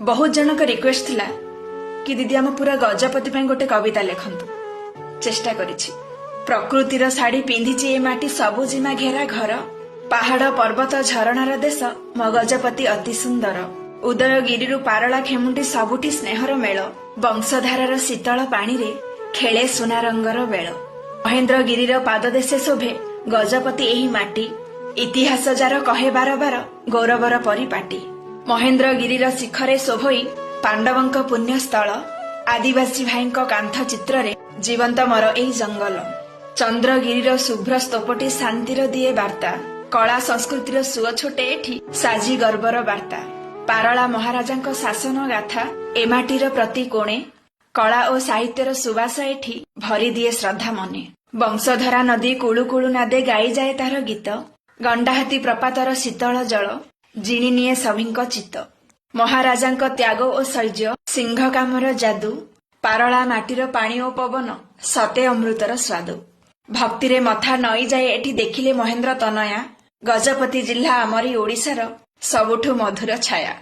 बहुत जनक रिक्वेस्ट थिला कि दीदी आम पूरा गजपति ପାଇଁ गोटे कविता लेखंतु। चेष्टा करिछि। प्रकृतिर साड़ी पिंधिछि ए माटी सबुजिमा घेरा घर, पहाड़ पर्वत झरणार देश म गजपति अति सुंदर। उदयगिरी पारला खेमुंडी सबुठी स्नेहर मेल, वंशधारार शीतल पानी रे खेले सुना रंगर बेल। महेंद्रगिरीर पाददेशे शोभे गजपति एही माटी, इतिहास जार कहे बार बार गौरवर परिपाटी। महेंद्रगिरीर शिखरे शोभई पांडवंक पुण्यस्थल, आदिवासी भाईंक कांथ चित्रे जीवंत मर एही जंगल। चंद्रगिरीर शुभ्र स्तूपटी शांतिर दिए बार्ता, कला संस्कृतिर सुଅ छोटे एठी साजी गर्वर बार्ता। पारला महाराजांक शासन गाथा एमाटीर प्रति कोणे, कला और साहित्यर सुवास एठी भरी दिए श्रद्धा मने। वंशधरा नदी कुळु कुळु नादे गाई जाए तार गीत, गंडाहाती प्रपातर शीतल जल जिणी निए सभींक चित्त। महाराजांक त्याग और शौर्य सिंह कामर जादू, पारला माटीर पानी और पवन सते अमृतर स्वादु। भक्तिरे मथा नई जाए एठी देखिले महेंद्र तनया, गजपति जिल्ला आमरी ओडिशार सबुठु मधुर छाया।